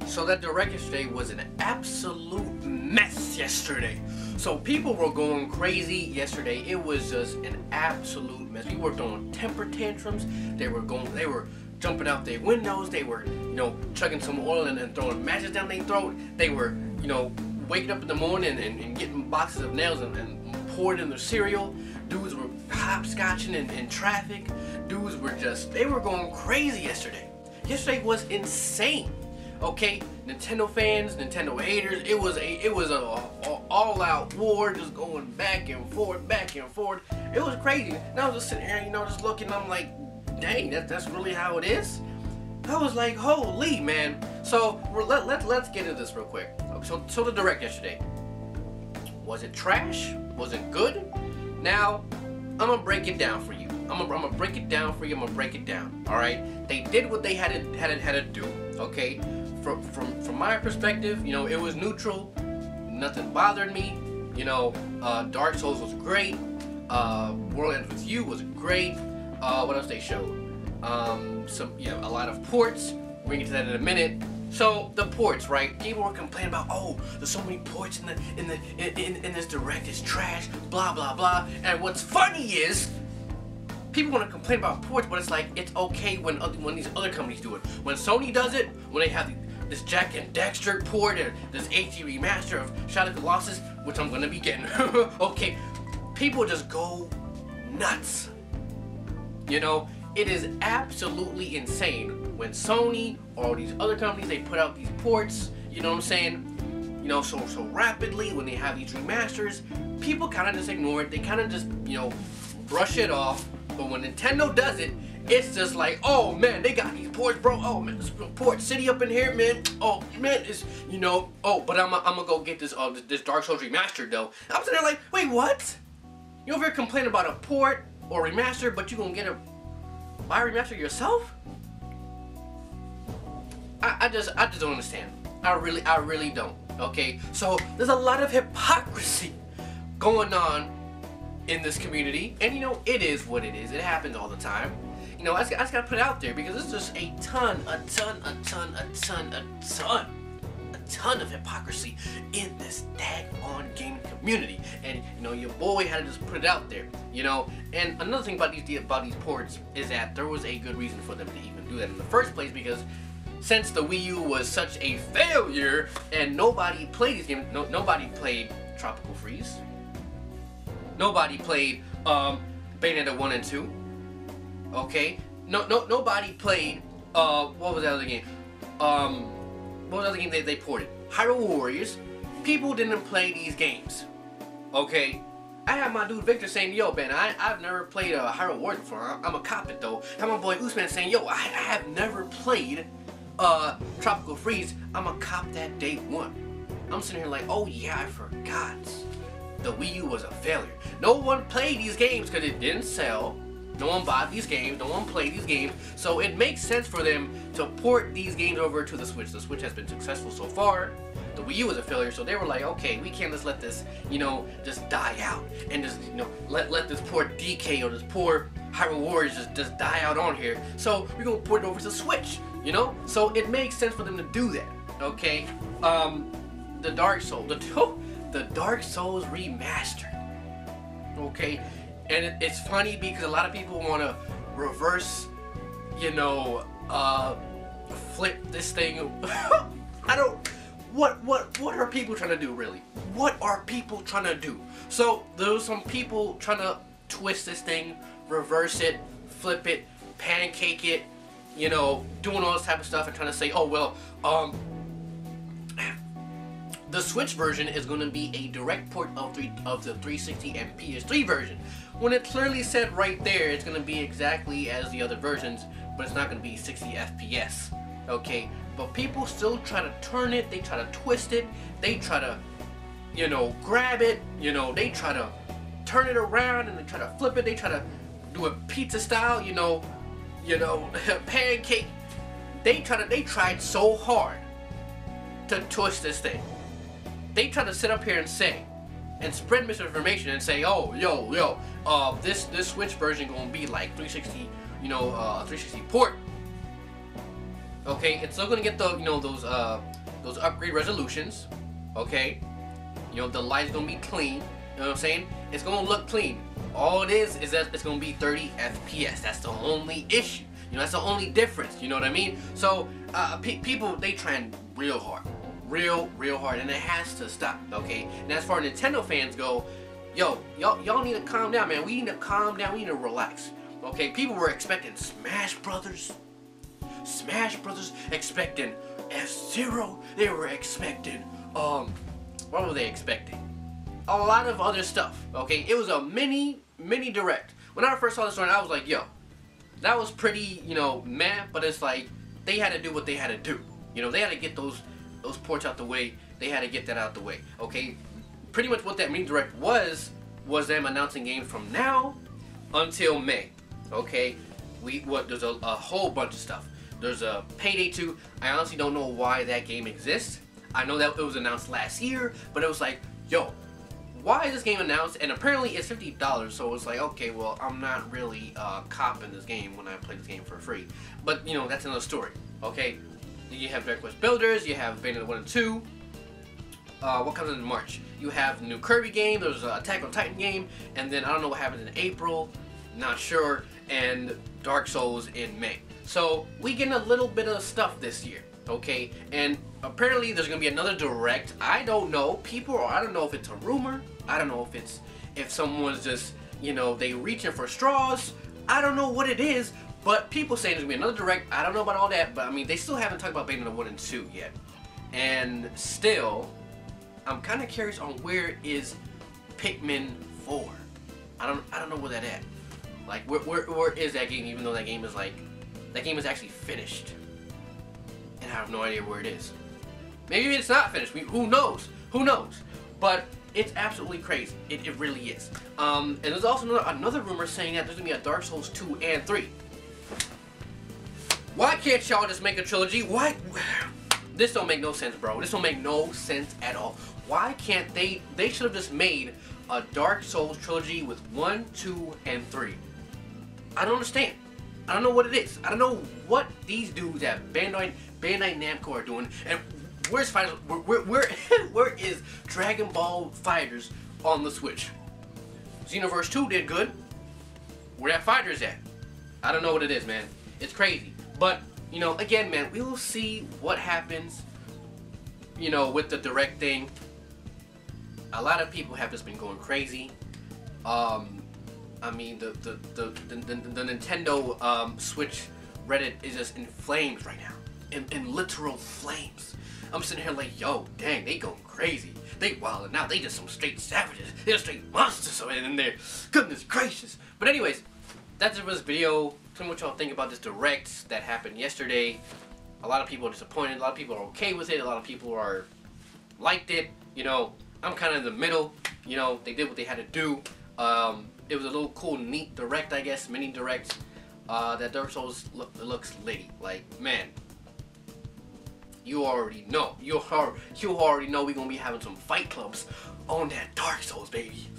So that direct yesterday was an absolute mess yesterday. So people were going crazy yesterday. It was just an absolute mess. People were throwing temper tantrums. They were jumping out their windows. They were, chugging some oil and throwing matches down their throat. They were, waking up in the morning and getting boxes of nails and pouring in their cereal. Dudes were hopscotching in traffic. Dudes were they were going crazy yesterday. Yesterday was insane. Okay, Nintendo fans, Nintendo haters, it was a all-out war, just going back and forth. It was crazy. And I was just sitting here, just looking. I'm like, dang, that's really how it is. I was like, holy man. So let's get into this real quick. So the direct yesterday, was it trash? Was it good? Now I'm gonna break it down for you. I'm gonna break it down for you. I'm gonna break it down. All right. They did what they had to do. Okay. From my perspective, it was neutral. Nothing bothered me. Dark Souls was great. World Ends With You was great. What else they showed? A lot of ports. We're gonna get to that in a minute. So the ports, right? People were complaining about, oh, there's so many ports in this direct. It's trash. Blah blah blah. And what's funny is, people want to complain about ports, but it's like it's okay when these other companies do it. When Sony does it, when they have this Jack and Daxter port and this HD remaster of Shadow of the Colossus, which I'm gonna be getting. Okay, people just go nuts. It is absolutely insane when Sony or all these other companies, they put out these ports. You know what I'm saying? So rapidly when they have these remasters, people kind of just ignore it. They kind of just brush it off. But when Nintendo does it, it's just like, oh man, they got these ports, bro. Oh man, this port city up in here, man. Oh man, it's Oh, but I'm gonna go get this this Dark Souls remastered though. I'm sitting there like, wait, what? You over here complaining about a port or remaster, but you gonna buy a remaster yourself? I just don't understand. I really don't. Okay, so there's a lot of hypocrisy going on in this community, and it is what it is. It happens all the time. I just gotta put it out there because there's just a ton of hypocrisy in this daggone gaming community, and your boy had to just put it out there. And another thing about these ports is that there was a good reason for them to even do that in the first place, because since the Wii U was such a failure and nobody played these games, nobody played Tropical Freeze. Nobody played Bayonetta 1 and 2. Okay? Nobody played what was that other game? What was the other game they ported? Hyrule Warriors. People didn't play these games. Okay? I have my dude Victor saying, yo man, I've never played Hyrule Warriors before. I'm a cop it though. I have my boy Usman saying, yo, I have never played Tropical Freeze. I'm a cop that day one. I'm sitting here like, oh yeah, I forgot. The Wii U was a failure. No one played these games because it didn't sell. No one bought these games. No one played these games. So it makes sense for them to port these games over to the Switch. The Switch has been successful so far. The Wii U was a failure, so they were like, okay, we can't just let this, just die out and just, let this poor DK or this poor Hyrule Warriors just die out on here. So we're gonna port it over to the Switch, So it makes sense for them to do that. Okay, the Dark Souls, the Dark Souls remastered. Okay, and it's funny because a lot of people want to reverse, flip this thing. I don't. What are people trying to do really? What are people trying to do? So there's some people trying to twist this thing, reverse it, flip it, pancake it, doing all this type of stuff and trying to say, oh well, the Switch version is going to be a direct port of the 360 and PS3 version. When it clearly said right there, it's going to be exactly as the other versions, but it's not going to be 60 FPS. Okay, but people still try to turn it, they try to twist it, they try to, grab it, they try to turn it around and they try to flip it, they try to do it pizza style, pancake. They tried so hard to twist this thing. They try to sit up here and say, and spread misinformation and say, oh, this Switch version gonna be like 360, 360 port. Okay, it's still gonna get the, those those upgrade resolutions, okay? You know, the light's gonna be clean, you know what I'm saying? It's gonna look clean. All it is that it's gonna be 30 FPS. That's the only issue. You know, that's the only difference, you know what I mean? So, people, they trying real hard. Real hard, and it has to stop, okay? And as far as Nintendo fans go, yo, y'all need to calm down, man. We need to calm down, we need to relax, okay? People were expecting Smash Brothers, expecting F-Zero, they were expecting, what were they expecting? A lot of other stuff, okay? It was a mini direct. When I first saw this one, I was like, yo, that was pretty, you know, meh, but it's like, they had to do what they had to do. You know, they had to get those ports out the way. They had to get that out the way, okay? Pretty much what that mini direct was them announcing games from now until May, okay? There's a whole bunch of stuff. There's a Payday 2. I honestly don't know why that game exists. I know that it was announced last year, but it was like, yo, why is this game announced? And apparently it's $50, so it's like, okay, well, I'm not really copping this game when I play this game for free. But, you know, that's another story, okay? You have Dragon Quest Builders, you have Bayonetta 1 and 2. What comes in March? You have the new Kirby game, there's an Attack on Titan game, and then I don't know what happens in April, not sure, and Dark Souls in May. So, we getting a little bit of stuff this year, okay? And apparently there's gonna be another direct. I don't know. I don't know if it's a rumor. I don't know if someone's just, you know, they reaching for straws. I don't know what it is, but people saying there's gonna be another direct. I don't know about all that, but I mean, they still haven't talked about Bayonetta 1 and 2 yet. And still, I'm kind of curious on where is Pikmin 4. I don't know where that at. Like, where is that game? Even though that game is like, that game is actually finished, and I have no idea where it is. Maybe it's not finished. Who knows? Who knows? But it's absolutely crazy. It really is. And there's also another rumor saying that there's gonna be a Dark Souls 2 and 3. Why can't y'all just make a trilogy? Why? This don't make no sense, bro. This don't make no sense at all. Why can't they? They should have just made a Dark Souls trilogy with 1, 2, and 3. I don't understand. I don't know what it is. I don't know what these dudes at Bandai Namco are doing. And where's Fighters? Where is Dragon Ball Fighters on the Switch? Xenoverse 2 did good. Where that Fighters at? I don't know what it is, man. It's crazy. But, you know, again, man, we will see what happens, you know, with the direct thing. A lot of people have just been going crazy. I mean, the Nintendo Switch Reddit is just in flames right now. In literal flames. I'm sitting here like, yo, dang, they going crazy. They wildin' out. They just some straight savages. They're straight monsters in there. Goodness gracious. But anyways, that's it for this video. Tell me what y'all think about this direct that happened yesterday. A lot of people are disappointed. A lot of people are okay with it. A lot of people are liked it. You know, I'm kind of in the middle. You know, they did what they had to do. It was a little cool, neat direct, I guess, mini direct. That Dark Souls looks litty. Like, man, you already know. You already know we're gonna be having some fight clubs on that Dark Souls, baby.